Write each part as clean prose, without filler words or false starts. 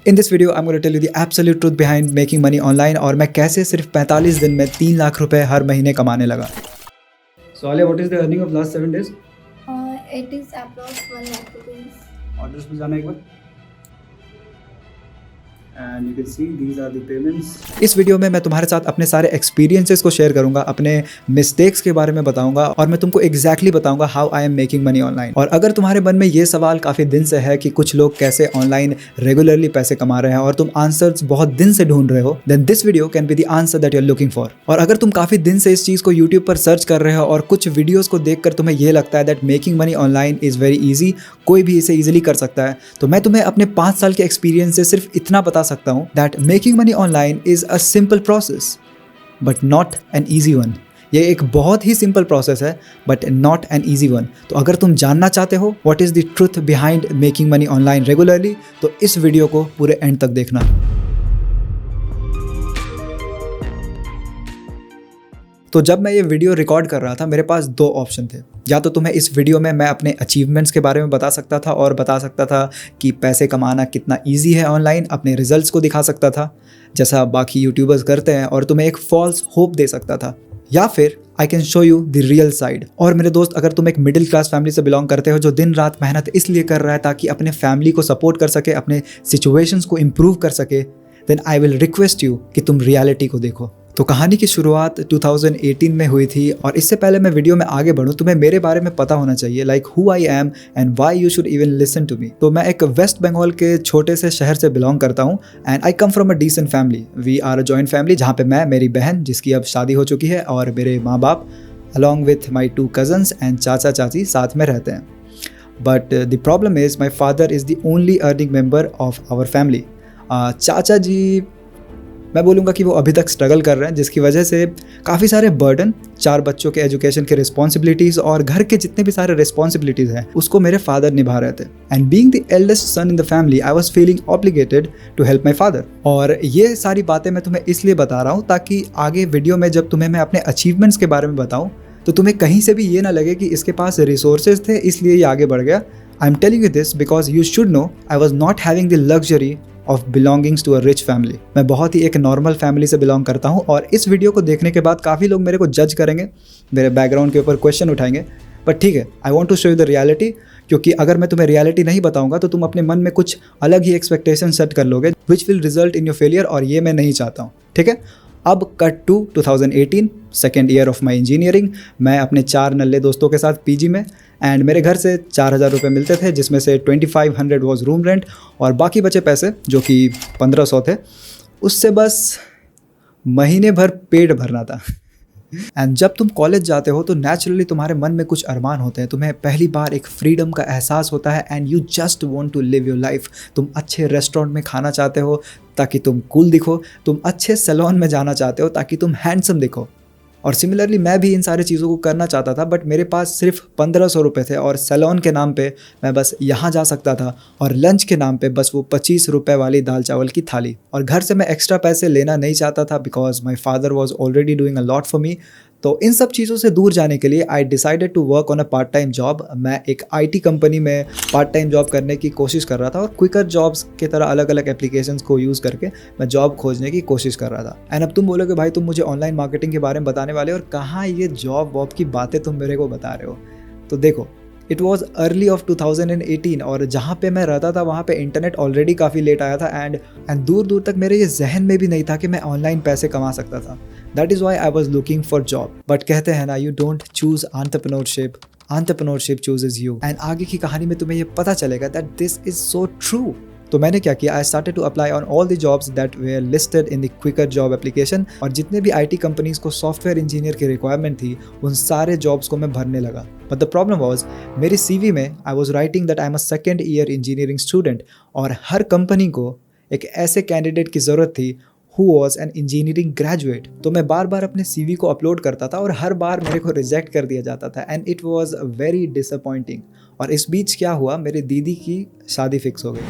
In this video I am going to tell you the absolute truth behind making money online और मैं कैसे सिर्फ 45 दिन में 3 लाख रुपए हर महीने कमाने लगा। So Alia, what is the earning of last 7 days? It is approx 1 lakh rupees. Orders पे जाना एक बार and you can see these are the payments. इस वीडियो में मैं तुम्हारे साथ अपने सारे एक्सपीरियंसेस को शेयर करूंगा, अपने मिस्टेक्स के बारे में बताऊंगा और मैं तुमको एग्जैक्टली बताऊंगा how I am making money online. और अगर तुम्हारे मन में ये सवाल काफी दिन से है कि कुछ लोग कैसे ऑनलाइन रेगुलरली पैसे कमा रहे हैं और तुम आंसर्स बहुत दिन से ढूंढ रहे हो, then this video can be the answer that you are looking for. और अगर तुम काफी दिन से इस चीज को यूट्यूब पर सर्च कर रहे हो और कुछ वीडियोस को देखकर तुम्हें ये लगता है that making money online is very easy, कोई भी इसे इजीली कर सकता है, तो मैं तुम्हें अपने 5 साल के एक्सपीरियंस से सिर्फ इतना बता सकता हूँ that making money online is a simple process but not an easy one. ये एक बहुत ही सिंपल प्रोसेस है but not an easy one. तो अगर तुम जानना चाहते हो what is the truth behind making money online regularly, तो इस वीडियो को पूरे एंड तक देखना। तो जब मैं ये वीडियो रिकॉर्ड कर रहा था मेरे पास 2 ऑप्शन थे। या तो तुम्हें इस वीडियो में मैं अपने अचीवमेंट्स के बारे में बता सकता था और बता सकता था कि पैसे कमाना कितना इजी है ऑनलाइन, अपने रिजल्ट्स को दिखा सकता था जैसा बाकी यूट्यूबर्स करते हैं और तुम्हें एक फॉल्स होप दे सकता था। या फिर I can show you the real side. और मेरे दोस्त, अगर तुम एक मिडिल क्लास फैमिली से बिलोंग करते हो जो दिन रात मेहनत इसलिए कर रहा है ताकि अपने फैमिली को सपोर्ट कर सके, अपने सिचुएशंस को इम्प्रूव कर सके, then I will request you कि तुम रियलिटी को देखो। तो कहानी की शुरुआत 2018 में हुई थी और इससे पहले मैं वीडियो में आगे बढ़ूं तुम्हें मेरे बारे में पता होना चाहिए, like who I am and why you should even listen to me. तो मैं एक वेस्ट बंगाल के छोटे से शहर से बिलोंग करता हूं and I come from a decent family. We are a joint family जहाँ पे मैं, मेरी बहन जिसकी अब शादी हो चुकी है और मेरे माँ बाप along with my 2 cousins and चाचा चाची साथ में रहते हैं। But the problem is my father is the only earning member of our family. चाचा जी, मैं बोलूँगा कि वो अभी तक स्ट्रगल कर रहे हैं जिसकी वजह से काफ़ी सारे बर्डन, 4 बच्चों के एजुकेशन के रिस्पॉन्सिबिलिटीज़ और घर के जितने भी सारे रिस्पॉन्सिबिलिटीज़ हैं उसको मेरे फादर निभा रहे थे। And being the eldest son in the family I was feeling obligated to help my father. और ये सारी बातें मैं तुम्हें इसलिए बता रहा हूँ ताकि आगे वीडियो में जब तुम्हें मैं अपने अचीवमेंट्स के बारे में बताऊँ तो तुम्हें कहीं से भी ये ना लगे कि इसके पास रिसोर्सेज थे इसलिए ये आगे बढ़ गया। I am telling you this because you should know I was not having the luxury of belongings to a rich family. मैं बहुत ही एक नॉर्मल फैमिली से बिलोंग करता हूँ और इस वीडियो को देखने के बाद काफ़ी लोग मेरे को जज करेंगे, मेरे बैकग्राउंड के ऊपर क्वेश्चन उठाएंगे, बट ठीक है, I want to show you the reality. क्योंकि अगर मैं तुम्हें रियलिटी नहीं बताऊंगा तो तुम अपने मन में कुछ अलग ही एक्सपेक्टेशन सेट कर लोगे which will result in your failure, और ये मैं नहीं चाहता हूँ। ठीक है, अब cut to 2018, second year of my engineering. मैं अपने 4 नल्ले दोस्तों के साथ पीजी में एंड मेरे घर से 4,000 रुपये मिलते थे जिसमें से 2500 वॉज रूम रेंट और बाकी बचे पैसे जो कि 1500 थे, उससे बस महीने भर पेट भरना था। एंड जब तुम कॉलेज जाते हो तो नेचुरली तुम्हारे मन में कुछ अरमान होते हैं, तुम्हें पहली बार एक फ्रीडम का एहसास होता है and you just want to live your life. तुम अच्छे रेस्टोरेंट में खाना चाहते हो ताकि तुम कूल दिखो, तुम अच्छे सैलून में जाना चाहते हो ताकि तुम हैंडसम दिखो। और सिमिलरली मैं भी इन सारी चीज़ों को करना चाहता था बट मेरे पास सिर्फ 1500 रुपये थे और सैलून के नाम पे मैं बस यहाँ जा सकता था और लंच के नाम पे बस वो 25 रुपये वाली दाल चावल की थाली। और घर से मैं एक्स्ट्रा पैसे लेना नहीं चाहता था because my father was already doing a lot for me. तो इन सब चीज़ों से दूर जाने के लिए I decided to work on a part time job. मैं एक IT कंपनी में पार्ट टाइम जॉब करने की कोशिश कर रहा था और क्विकर जॉब्स की तरह अलग अलग एप्लीकेशंस को यूज़ करके मैं जॉब खोजने की कोशिश कर रहा था। एंड अब तुम बोलोगे भाई तुम मुझे ऑनलाइन मार्केटिंग के बारे में बताने वाले और कहाँ ये जॉब वॉब की बातें तुम मेरे को बता रहे हो। तो देखो, इट वॉज अर्ली ऑफ 2018 और जहाँ पे मैं रहता था वहाँ पे इंटरनेट ऑलरेडी काफ़ी लेट आया था एंड दूर दूर तक मेरे ये जहन में भी नहीं था कि मैं ऑनलाइन पैसे कमा सकता था। That is why I was looking for job. But कहते हैं ना, you don't choose entrepreneurship chooses you. And आगे की कहानी में तुम्हें ये पता चलेगा that this is so true. तो मैंने क्या किया, I started to apply on all the jobs that were listed in the Quikr job application. और जितने भी IT कंपनीज को सॉफ्टवेयर इंजीनियर की रिक्वायरमेंट थी उन सारे जॉब्स को मैं भरने लगा। बट द प्रॉब्लम वॉज मेरी CV में I was writing that I am a second year engineering student और हर कंपनी को एक ऐसे कैंडिडेट की ज़रूरत थी who was an engineering graduate। तो मैं बार बार अपने CV को अपलोड करता था और हर बार मेरे को रिजेक्ट कर दिया जाता था and it was very disappointing. और इस बीच क्या हुआ, मेरी दीदी की शादी फिक्स हो गई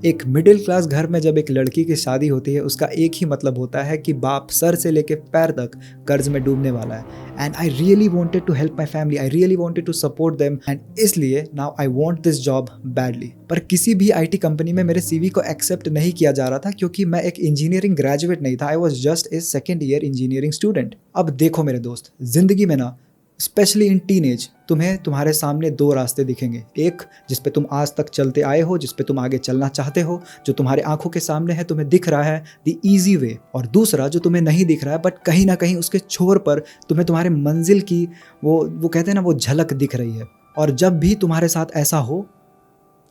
एक मिडिल क्लास घर में जब एक लड़की की शादी होती है उसका एक ही मतलब होता है कि बाप सर से लेके पैर तक कर्ज में डूबने वाला है। And I really wanted to help my family, I really wanted to support them, and इसलिए now I want this job badly. पर किसी भी IT कंपनी में मेरे CV को एक्सेप्ट नहीं किया जा रहा था क्योंकि मैं एक इंजीनियरिंग ग्रेजुएट नहीं था। I was just a second year engineering student. अब देखो मेरे दोस्त, जिंदगी में ना स्पेशली इन टीनेज तुम्हें तुम्हारे सामने दो रास्ते दिखेंगे। एक जिस पे तुम आज तक चलते आए हो, जिस पे तुम आगे चलना चाहते हो, जो तुम्हारे आंखों के सामने है, तुम्हें दिख रहा है द इजी वे। और दूसरा जो तुम्हें नहीं दिख रहा है बट कहीं ना कहीं उसके छोर पर तुम्हें तुम्हारे मंजिल की वो कहते हैं ना वो झलक दिख रही है। और जब भी तुम्हारे साथ ऐसा हो,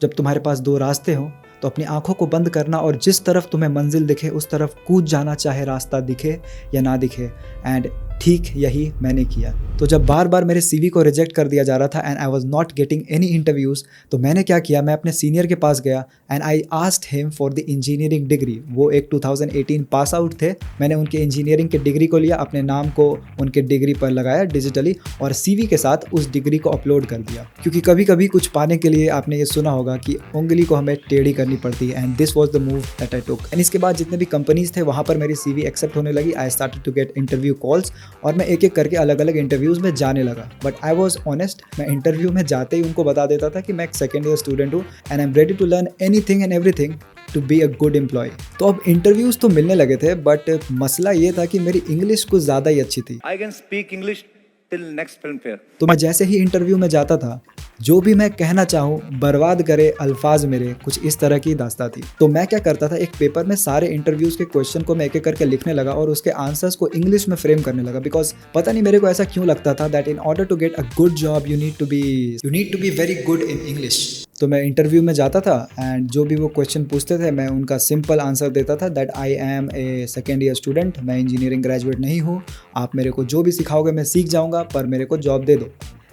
जब तुम्हारे पास दो रास्ते हो, तो अपनी आंखों को बंद करना और जिस तरफ तुम्हें मंजिल दिखे उस तरफ कूद जाना, चाहे रास्ता दिखे या ना दिखे। एंड ठीक यही मैंने किया। तो जब बार बार मेरे CV को रिजेक्ट कर दिया जा रहा था and I was not getting any interviews, तो मैंने क्या किया, मैं अपने सीनियर के पास गया and I asked him for the engineering degree. वो एक 2018 पास आउट थे। मैंने उनके इंजीनियरिंग के डिग्री को लिया, अपने नाम को उनके डिग्री पर लगाया डिजिटली और CV के साथ उस डिग्री को अपलोड कर दिया। क्योंकि कभी कभी कुछ पाने के लिए आपने ये सुना होगा कि उंगली को हमें टेढ़ी करनी पड़ती है, and this was the move that I took. And इसके बाद जितने भी कंपनीज थे वहाँ पर मेरी CV एक्सेप्ट होने लगी। I started to get interview calls और मैं एक एक करके अलग अलग इंटरव्यूज़ में जाने लगा। बट आई वॉज ऑनेस्ट, मैं इंटरव्यू में जाते ही उनको बता देता था कि मैं एक सेकेंड ईयर स्टूडेंट हूँ and I am ready to learn anything and everything to be a good employ. तो अब इंटरव्यूज़ तो मिलने लगे थे बट मसला ये था कि मेरी इंग्लिश कुछ ज़्यादा ही अच्छी थी। I can speak English till next film fair. तो मैं जैसे ही इंटरव्यू में जाता था, जो भी मैं कहना चाहूँ बर्बाद करे अल्फाज मेरे, कुछ इस तरह की दास्तां थी। तो मैं क्या करता था, एक पेपर में सारे इंटरव्यूज़ के क्वेश्चन को मैं एक एक करके लिखने लगा और उसके आंसर्स को इंग्लिश में फ्रेम करने लगा। बिकॉज पता नहीं मेरे को ऐसा क्यों लगता था that in order to get a good job you need to be very good in English. तो मैं इंटरव्यू में जाता था एंड जो भी वो क्वेश्चन पूछते थे मैं उनका सिंपल आंसर देता था that I am a second year student, मैं इंजीनियरिंग ग्रेजुएट नहीं हूँ, आप मेरे को जो भी सिखाओगे मैं सीख जाऊँगा, पर मेरे को जॉब दे दो।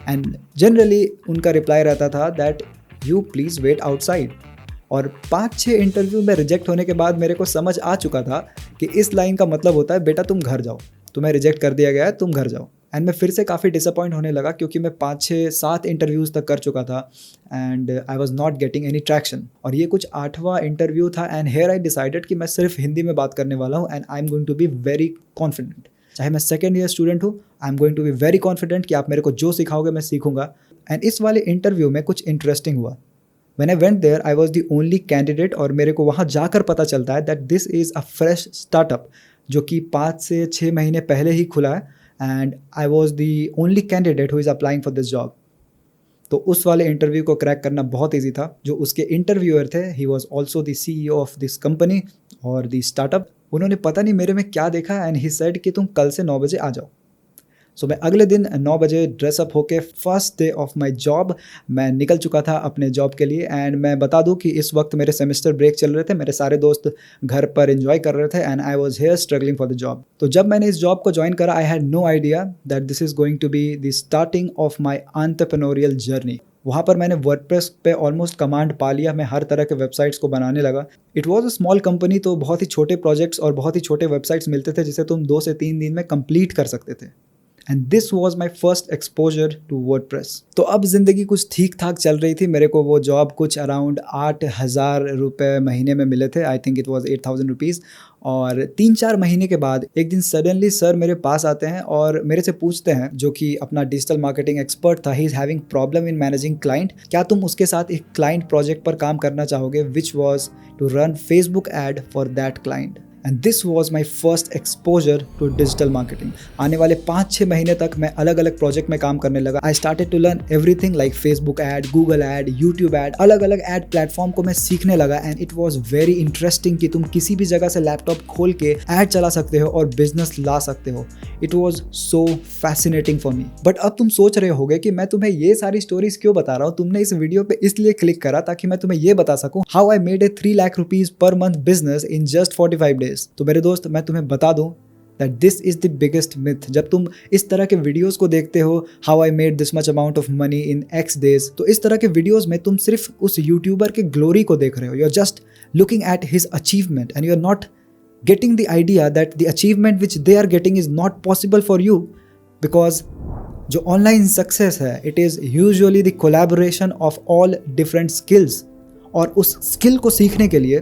एंड जनरली उनका रिप्लाई रहता था that you please wait outside. और 5-6 इंटरव्यू में रिजेक्ट होने के बाद मेरे को समझ आ चुका था कि इस लाइन का मतलब होता है बेटा तुम घर जाओ, तुम्हें रिजेक्ट कर दिया गया है, तुम घर जाओ। एंड मैं फिर से काफ़ी डिसअपॉइंट होने लगा क्योंकि मैं 5-6-7 इंटरव्यूज़ तक कर चुका था and I was not getting any traction. और ये कुछ 8वां इंटरव्यू था एंड हेयर आई डिसाइडेड कि मैं सिर्फ हिंदी में बात करने वाला हूँ and I am going to be very confident. चाहे मैं सेकेंड ईयर स्टूडेंट हूँ, I am going to be very confident कि आप मेरे को जो सिखाओगे मैं सीखूंगा। एंड इस वाले इंटरव्यू में कुछ इंटरेस्टिंग हुआ। When I went there, I was the only candidate और मेरे को वहाँ जाकर पता चलता है that this is a fresh startup जो कि 5 से 6 महीने पहले ही खुला है and I was the only candidate who is applying for this job। तो उस वाले इंटरव्यू को क्रैक करना बहुत ईजी था। जो उसके इंटरव्यूअर थे, he was also the CEO of this company और the startup। उन्होंने पता नहीं मेरे में क्या देखा एंड ही सेड कि तुम कल से 9 बजे आ जाओ। सो मैं अगले दिन 9 बजे ड्रेसअप होके first day of my job मैं निकल चुका था अपने जॉब के लिए। एंड मैं बता दूं कि इस वक्त मेरे सेमेस्टर ब्रेक चल रहे थे, मेरे सारे दोस्त घर पर एंजॉय कर रहे थे and I was here struggling for the job. तो जब मैंने इस जॉब को ज्वाइन करा, I had no idea that this is going to be the starting of my entrepreneurial journey. वहाँ पर मैंने वर्डप्रेस पे ऑलमोस्ट कमांड पा लिया, मैं हर तरह के वेबसाइट्स को बनाने लगा। It was a small company, तो बहुत ही छोटे प्रोजेक्ट्स और बहुत ही छोटे वेबसाइट्स मिलते थे जिसे तुम 2 से 3 दिन में कंप्लीट कर सकते थे। And this was my first exposure to WordPress. तो अब ज़िंदगी कुछ ठीक ठाक चल रही थी। मेरे को वो जॉब कुछ अराउंड 8,000 रुपये महीने में मिले थे। I think it was 8,000 rupees. और 3-4 महीने के बाद एक दिन सडनली सर मेरे पास आते हैं और मेरे से पूछते हैं, जो कि अपना डिजिटल मार्केटिंग एक्सपर्ट था, he is having problem in managing client, क्या तुम उसके साथ एक क्लाइंट प्रोजेक्ट पर काम करना चाहोगे, which was to run Facebook ad for that client. And this was my first exposure to digital marketing. आने वाले 5-6 महीने तक मैं अलग अलग प्रोजेक्ट में काम करने लगा। I started to learn everything like Facebook ad, Google ad, YouTube ad, अलग अलग एड प्लेटफॉर्म को मैं सीखने लगा। And it was very interesting कि तुम किसी भी जगह से लैपटॉप खोल के एड चला सकते हो और बिजनेस ला सकते हो। It was so fascinating for me. But अब तुम सोच रहे होगे कि मैं तुम्हें ये सारी स्टोरीज क्यों बता रहा हूँ। तुमने इस वीडियो पे इसलिए क्लिक करा ताकि मैं तुम्हें ये बता सकूँ how I made a 3 lakh rupees per month business in just 45 days. तो मेरे दोस्त, मैं तुम्हें बता दूं that this is the biggest myth। जब तुम इस तरह के वीडियोस को देखते हो, how I made this much amount of money in X days, तो इस तरह के वीडियोस में तुम सिर्फ उस यूट्यूबर के ग्लोरी को देख रहे हो। You're just looking at his achievement and you're not getting the idea that the achievement which they are getting is not possible for you, because जो ऑनलाइन सक्सेस है, it is usually the collaboration of all different skills। और उस skill को सीखने के लिए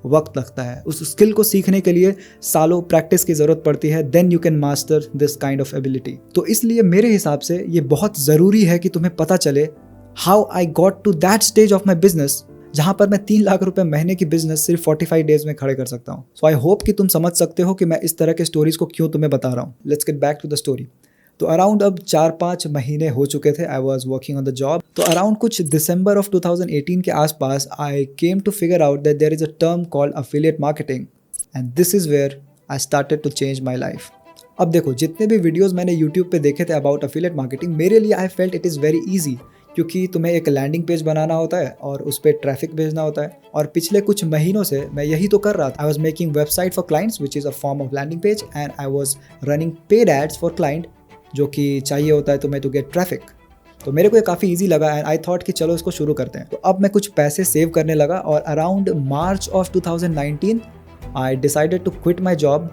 वक्त लगता है, उस स्किल को सीखने के लिए सालों प्रैक्टिस की ज़रूरत पड़ती है, then you can master this kind of ability. तो इसलिए मेरे हिसाब से ये बहुत ज़रूरी है कि तुम्हें पता चले how I got to that stage of my business जहाँ पर मैं 3 लाख रुपए महीने की बिजनेस सिर्फ 45 डेज में खड़े कर सकता हूँ। सो आई होप कि तुम समझ सकते हो कि मैं इस तरह के स्टोरीज को क्यों तुम्हें बता रहा हूँ। Let's get back to the story. तो अराउंड अब 4-5 महीने हो चुके थे, I was working on the job. तो अराउंड कुछ दिसंबर ऑफ 2018 के आसपास I came to figure out that there is a term called affiliate marketing and this is where I started to change my life. अब देखो, जितने भी videos मैंने YouTube पे देखे थे अबाउट अफिलिएट मार्केटिंग, मेरे लिए I felt it is very easy, क्योंकि तुम्हें एक लैंडिंग पेज बनाना होता है और उस पर ट्रैफिक भेजना होता है। और पिछले कुछ महीनों से मैं यही तो कर रहा था। I was making website for clients which is a form of landing page and I was running paid ads for client, जो कि चाहिए होता है तुम्हें टू गेट ट्रैफिक। तो मेरे को ये काफ़ी ईजी लगा एंड आई थॉट कि चलो इसको शुरू करते हैं। तो अब मैं कुछ पैसे सेव करने लगा और around March of 2019 I decided to quit my job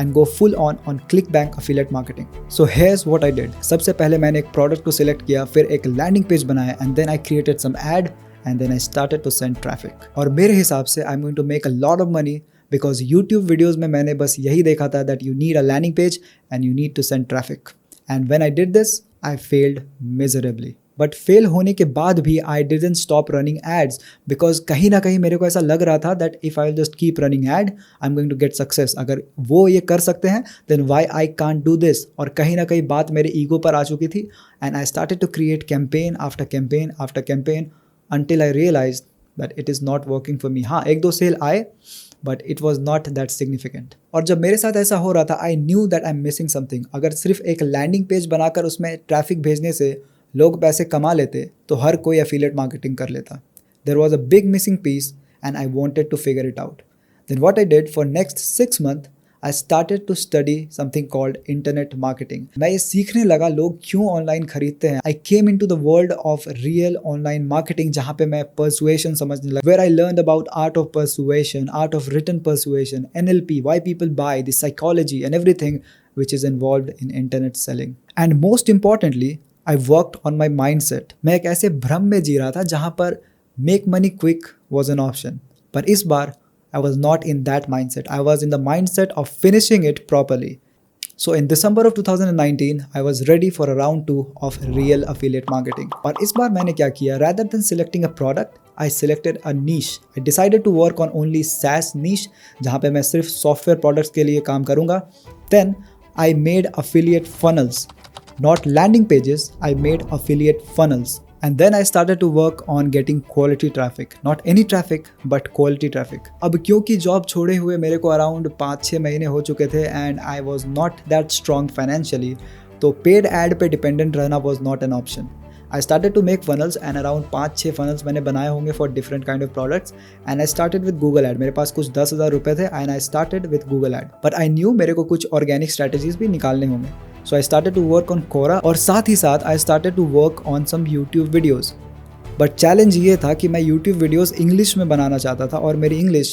and go full on ClickBank affiliate marketing. So here's what I did. सबसे पहले मैंने एक प्रोडक्ट को सिलेक्ट किया, फिर एक लैंडिंग पेज बनाया and then I created some ad and then I started to send traffic. और मेरे हिसाब से I'm going to make a lot of money because YouTube videos में मैंने बस यही देखा था that you need a landing page and you need to send traffic. And when I did this, I failed miserably. But fail होने के बाद भी I didn't stop running ads because कहीं ना कहीं मेरे को ऐसा लग रहा था that if I will just keep running ad I am going to get success. अगर वो ये कर सकते हैं then why I can't do this. और कहीं ना कहीं बात मेरे ईगो पर आ चुकी थी and I started to create campaign after campaign after campaign until I realized that it is not working for me. हाँ, 1-2 सेल आए but it was not that significant. और जब मेरे साथ ऐसा हो रहा था I knew that I am missing something. अगर सिर्फ एक लैंडिंग पेज बनाकर उसमें ट्रैफिक भेजने से लोग पैसे कमा लेते तो हर कोई एफिलिएट मार्केटिंग कर लेता। There was a big missing piece and I wanted to figure it out. Then what I did for next 6 months I started to study something called internet marketing. मैं ये सीखने लगा लोग क्यों ऑनलाइन खरीदते हैं। I came into the world of real online marketing जहाँ पे मैं परसुएशन समझने लगा, where I learn about art of persuasion, art of written persuasion, NLP, why people buy, the psychology and everything which is involved in internet selling. And most importantly, I worked on my mindset. मैं एक ऐसे भ्रम में जी रहा था जहाँ पर make money quick was an option. पर इस बार I was not in that mindset. I was in the mindset of finishing it properly. So in December of 2019, I was ready for a round 2 of real affiliate marketing. और इस बार मैंने क्या किया? Rather than selecting a product, I selected a niche. I decided to work on only SaaS niche, जहाँ पे मैं सिर्फ software products के लिए काम करूँगा. Then I made affiliate funnels. Not landing pages, I made affiliate funnels. And then I started to work on getting quality traffic. Not any traffic, but quality traffic. अब क्योंकि जॉब छोड़े हुए मेरे को अराउंड 5-6 महीने हो चुके थे and I was not that strong financially, तो पेड एड पे डिपेंडेंट रहना was not an option. I started to make funnels and around 5-6 funnels मैंने बनाए होंगे for different kind of products and I started with Google Ad. मेरे पास कुछ 10,000 रुपए थे and I started with Google Ad. But I knew मेरे को कुछ organic strategies भी निकालने होंगे. So I started to work on Quora और साथ ही साथ I started to work on some YouTube videos. But challenge ये था कि मैं YouTube videos इंग्लिश में बनाना चाहता था और मेरी इंग्लिश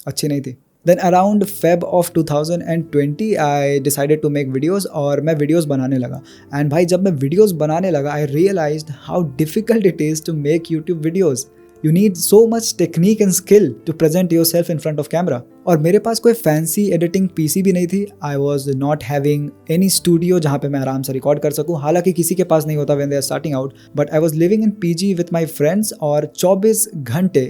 अच्छी नहीं थी. Then around Feb of 2020 I decided to make videos और मैं videos बनाने लगा. And भाई जब मैं videos बनाने लगा I realized how difficult it is to make YouTube videos. You need so much technique and skill to present yourself in front of camera. और मेरे पास कोई fancy editing PC भी नहीं थी. I was not having any studio जहाँ पे मैं आराम से रिकॉर्ड कर सकूँ. हालांकि किसी के पास नहीं होता when they are starting out. But I was living in PG with my friends और 24 घंटे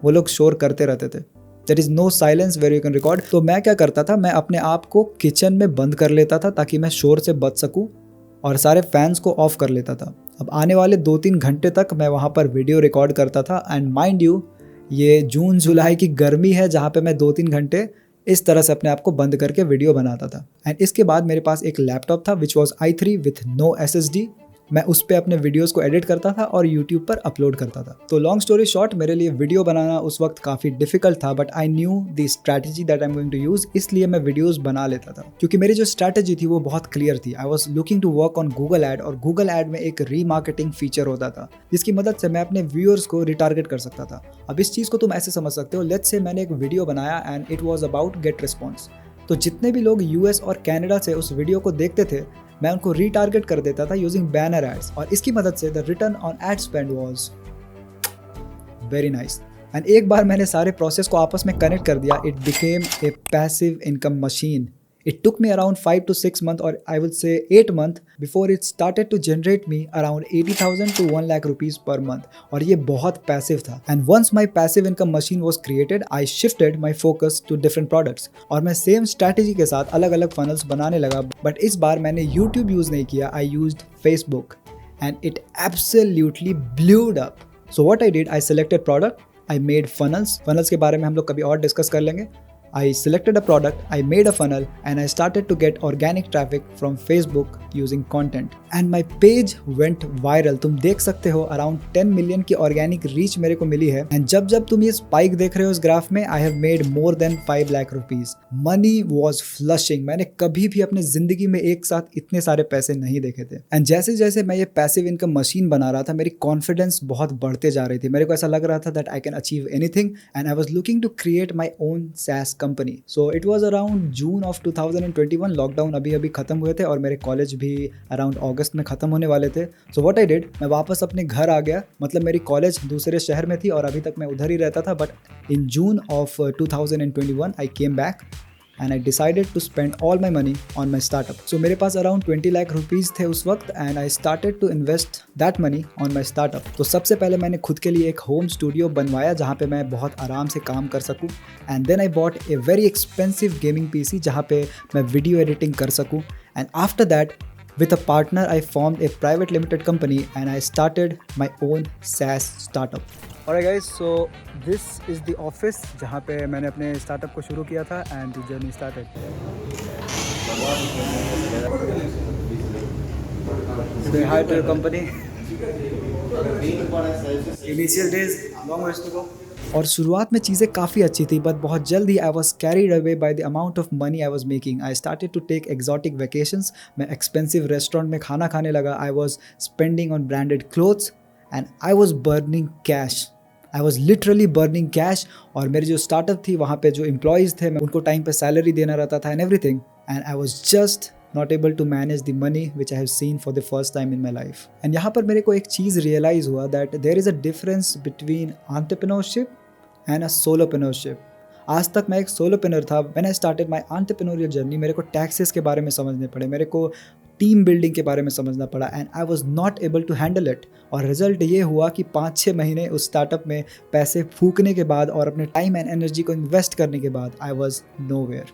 वो लोग शोर करते रहते थे. There is no silence where you can record. तो मैं क्या करता था, मैं अपने आप को किचन में बंद कर लेता था ताकि मैं शोर से बच सकूं और सारे फैंस को ऑफ कर लेता था. अब आने वाले 2-3 घंटे तक मैं वहाँ पर वीडियो रिकॉर्ड करता था. एंड माइंड यू ये जून जुलाई की गर्मी है जहाँ पे मैं 2-3 घंटे इस तरह से अपने आप को बंद करके वीडियो बनाता था. एंड इसके बाद मेरे पास एक लैपटॉप था which was i3 with no SSD. मैं उस पर अपने वीडियोस को एडिट करता था और यूट्यूब पर अपलोड करता था. तो लॉन्ग स्टोरी शॉर्ट, मेरे लिए वीडियो बनाना उस वक्त काफ़ी डिफिकल्ट था but I knew the strategy that I am going to use. इसलिए मैं वीडियोस बना लेता था क्योंकि मेरी जो स्ट्रैटेजी थी वो बहुत क्लियर थी. I was looking to work on Google ad और गूगल एड में एक रीमार्केटिंग फीचर होता था जिसकी मदद से मैं अपने व्यूअर्स को रिटारगेट कर सकता था. अब इस चीज़ को तुम ऐसे समझ सकते हो, लेट्स से मैंने एक वीडियो बनाया and it was about get response. तो जितने भी लोग US और कनाडा से उस वीडियो को देखते थे मैं उनको रीटारगेट कर देता था यूजिंग बैनर एड्स और इसकी मदद से the return on ad spend was very nice. And एक बार मैंने सारे प्रोसेस को आपस में कनेक्ट कर दिया, it became a passive income machine. It took me around 5 to 6 months, or I would say 8 months, before it started to generate me around 80,000 to 1 lakh rupees per month. और ये बहुत passive था। And once my passive income machine was created, I shifted my focus to different products. और मैं same strategy के साथ अलग अलग funnels बनाने लगा, बट इस बार मैंने YouTube यूज़ नहीं किया, I used Facebook. And it absolutely blew up. So what I did, I selected product, I made funnels. Funnels के बारे में हम लोग कभी और डिस्कस कर लेंगे। I selected a product, I made a funnel, and I started to get organic traffic from Facebook using content. And my page went viral. तुम देख सकते हो अराउंड 10 मिलियन की ऑर्गेनिक रीच मेरे को मिली है। एंड जब जब तुम ये स्पाइक देख रहे हो इस ग्राफ में, I have made more than 5 lakh rupees. Money was flushing. मैंने कभी भी अपने जिंदगी में एक साथ इतने सारे पैसे नहीं देखे थे। एंड जैसे जैसे मैं ये पैसिव इनकम मशीन बना रहा था, मेरी कॉन्फिडेंस बहुत बढ़ते जा रही थी। मेरे को ऐसा लग रहा था that I can achieve anything, and I was looking to create my own SaaS company. So it was around June of 2021। Lockdown अभी अभी खत्म हुए थे और मेरे कॉलेज भी अराउंड अगस्त में खत्म होने वाले थे। सो व्हाट आई डिड, मैं वापस अपने घर आ गया। मतलब मेरी कॉलेज दूसरे शहर में थी और अभी तक मैं उधर ही रहता था, but in June of 2021 I came back and I decided to spend all my money on my startup. So मेरे पास around 20 लाख रुपीस थे उस वक्त, and I started to invest that money on my startup. तो सबसे पहले मैंने खुद के लिए एक होम स्टूडियो बनवाया जहाँ पे मैं बहुत आराम से काम कर सकूँ, and then I bought a very expensive gaming PC जहाँ पे मैं वीडियो एडिटिंग कर सकूँ, and after that with a partner I formed a private limited company and I started my own SaaS startup. Alright guys, so this is the office जहाँ पे मैंने अपने startup को शुरू किया था, and the journey started. Say hi to your company. Initial days, long ways to go. और शुरुआत में चीज़ें काफ़ी अच्छी थी, बट बहुत जल्दी I was carried away by the amount of money I was making. I started to take exotic vacations. मैं एक्सपेंसिव रेस्टोरेंट में खाना खाने लगा। I was spending on branded clothes and I was burning cash. I was literally burning cash. और मेरी जो startup थी वहाँ पे जो एम्प्लॉयज़ थे, मैं उनको टाइम पे सैलरी देना रहता था and everything, and I was just not able to manage the money which I have seen for the first time in my life. And यहाँ पर मेरे को एक चीज़ realize हुआ that there is a difference between entrepreneurship and a solopreneurship. आज तक मैं एक सोलोप्रेन्योर था। When I started my entrepreneurial journey, मेरे को टैक्सेस के बारे में समझने पड़े, मेरे को टीम बिल्डिंग के बारे में समझना पड़ा, and I was not able to handle it. और रिजल्ट ये हुआ कि 5-6 महीने उस स्टार्टअप में पैसे फूकने के बाद और अपने टाइम एंड एनर्जी को इन्वेस्ट करने के बाद आई वॉज nowhere.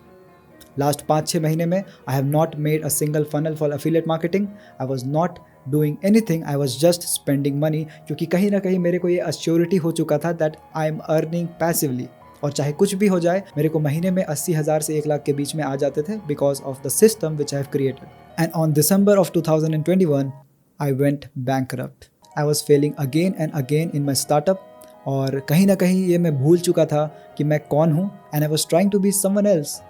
लास्ट 5-6 महीने में I have not made a single funnel for affiliate marketing. I was not doing anything, I was just spending money, क्योंकि कहीं ना कहीं मेरे को ये अश्योरिटी हो चुका था that I am earning passively, और चाहे कुछ भी हो जाए मेरे को महीने में 80,000 से 1 लाख के बीच में आ जाते थे because of the system which I have created. And on December of 2021 I went bankrupt. I was failing again and again in my startup, और कहीं ना कहीं ये मैं भूल चुका था कि मैं कौन हूँ, and I was trying to be someone else,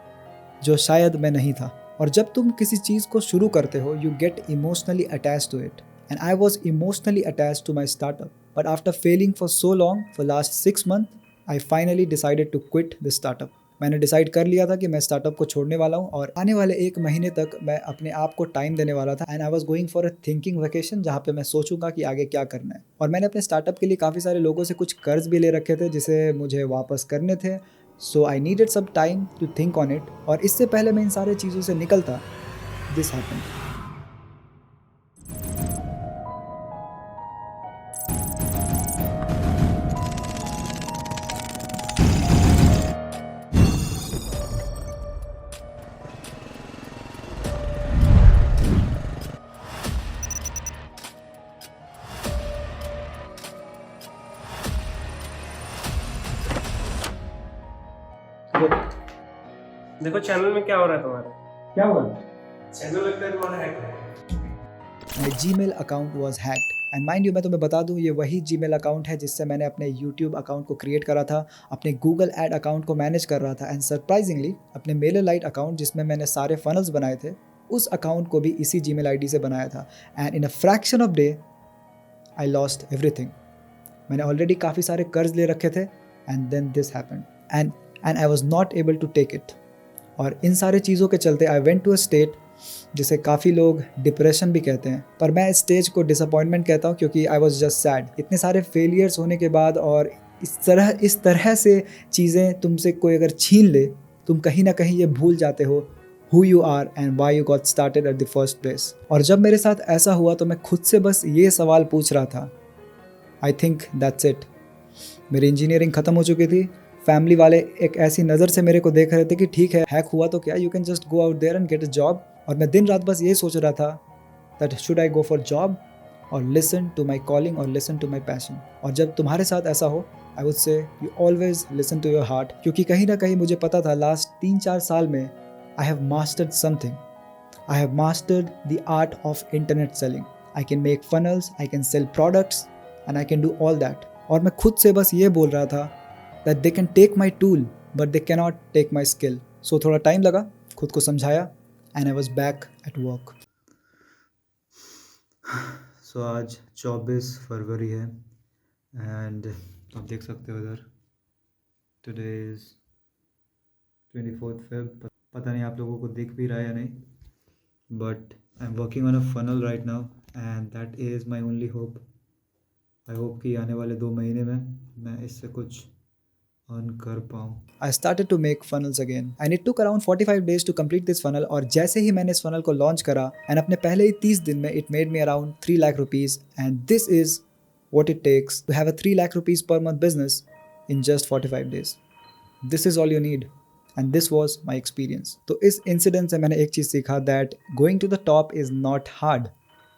जो शायद मैं नहीं था. और जब तुम किसी चीज़ को शुरू करते हो, you get emotionally attach to it, and I was emotionally attach to my startup. But after failing for so long, for last 6 months, I finally decided to quit this startup. मैंने डिसाइड कर लिया था कि मैं startup को छोड़ने वाला हूँ, और आने वाले 1 महीने तक मैं अपने आप को टाइम देने वाला था. And I was going for a thinking vacation, जहाँ पे मैं सोचूंगा कि आगे क्या करना है. और मैंने अपने स्टार्टअप के लिए काफ़ी सारे लोगों से कुछ कर्ज भी ले रखे थे जिसे मुझे वापस करने थे. So I needed some time to think on it. और इससे पहले मैं इन सारे चीज़ों से निकलता, दिस हैपेंड. देखो चैनल में क्या हो रहा है तुम्हारे. क्या हुआ? चैनल लगता है तुम्हारा हैक है. माई Gmail account was hacked. And mind you, मैं तुम्हें बता दूं, ये वही Gmail अकाउंट है जिससे मैंने अपने यूट्यूब अकाउंट को क्रिएट करा था, अपने गूगल एड अकाउंट को मैनेज कर रहा था, एंड सरप्राइजिंगली अपने मेलरलाइट अकाउंट जिसमें मैंने सारे फनल्स बनाए थे, उस अकाउंट को भी इसी Gmail ID से बनाया था. And in a fraction of day I lost everything. मैंने ऑलरेडी काफ़ी सारे कर्ज ले रखे थे, and then this happened, and I was not able to take it. और इन सारे चीज़ों के चलते I went to a state जिसे काफ़ी लोग डिप्रेशन भी कहते हैं, पर मैं इस स्टेज को डिसअपॉइंटमेंट कहता हूँ, क्योंकि आई वॉज जस्ट सैड. इतने सारे फेलियर्स होने के बाद और इस तरह से चीज़ें तुमसे कोई अगर छीन ले, तुम कहीं ना कहीं ये भूल जाते हो who you are and why you got started at the first place। और जब मेरे साथ ऐसा हुआ तो मैं खुद से बस ये सवाल पूछ रहा था, I think that's it। मेरी इंजीनियरिंग ख़त्म हो चुकी थी, फैमिली वाले एक ऐसी नज़र से मेरे को देख रहे थे कि ठीक है, हैक हुआ तो क्या, you can just go out there and get a job. और मैं दिन रात बस ये सोच रहा था that should I go for job और लिसन टू माई कॉलिंग और लिसन टू माई पैशन। और जब तुम्हारे साथ ऐसा हो, I would say you always listen to your heart, क्योंकि कहीं ना कहीं मुझे पता था लास्ट 3-4 साल में I have mastered something. I have mastered the art of internet selling. I can make funnels, I can sell products, and I can do all that. और मैं खुद से बस ये बोल रहा था that they can take my tool, but they cannot take my skill. So थोड़ा टाइम लगा, खुद को समझाया, and I was back at work. So आज 24 फरवरी है, and आप देख सकते हो इधर, today is 24th Feb। पता नहीं आप लोगों को दिख भी रहा है या नहीं, but I am working on a funnel right now and that is my only hope. I hope कि आने वाले 2 महीने में मैं इससे कुछ अर्न कर पाऊँ। I started to make funnels again and it took around 45 days to complete this funnel. और जैसे ही मैंने इस फनल को लॉन्च करा एंड अपने पहले ही 30 दिन में it made me around 3 lakh rupees, and this is what it takes to have a 3 lakh rupees per month business in just 45 days। This is all you need and this was my experience. तो इस incident से मैंने एक चीज़ सीखा that going to the top is not hard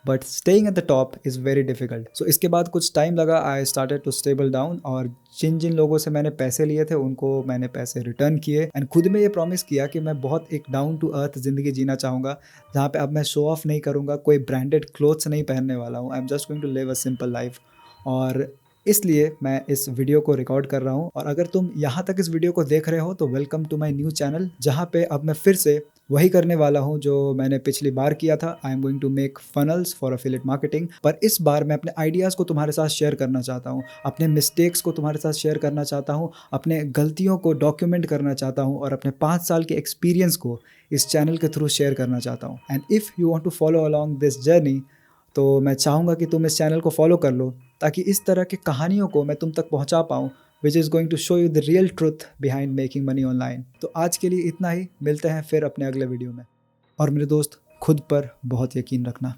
but staying at the top is very difficult. So इसके बाद कुछ टाइम लगा, I started to stable down, और जिन जिन लोगों से मैंने पैसे लिए थे उनको मैंने पैसे रिटर्न किए एंड खुद में ये प्रॉमिस किया कि मैं बहुत एक डाउन टू अर्थ ज़िंदगी जीना चाहूँगा, जहाँ पे अब मैं शो ऑफ नहीं करूँगा, कोई ब्रांडेड क्लोथ्स नहीं पहनने वाला हूँ। I am just going to live a simple life. और इसलिए मैं इस वीडियो को रिकॉर्ड कर रहा हूँ। और अगर तुम यहाँ तक इस वीडियो को देख रहे हो तो welcome to my new channel, जहाँ पे अब मैं फिर से वही करने वाला हूँ जो मैंने पिछली बार किया था। I am going to make funnels for affiliate marketing, पर इस बार मैं अपने आइडियाज़ को तुम्हारे साथ शेयर करना चाहता हूँ, अपने मिस्टेक्स को तुम्हारे साथ शेयर करना चाहता हूँ, अपने गलतियों को डॉक्यूमेंट करना चाहता हूँ और अपने 5 साल के एक्सपीरियंस को इस चैनल के थ्रू शेयर करना चाहता हूँ। And if you want to follow along this journey, तो मैं चाहूँगा कि तुम इस चैनल को फॉलो कर लो, ताकि इस तरह की कहानियों को मैं तुम तक पहुँचा पाऊँ, which is going to show you the real truth behind making money online. तो आज के लिए इतना ही, मिलते हैं फिर अपने अगले वीडियो में। और मेरे दोस्त, खुद पर बहुत यकीन रखना।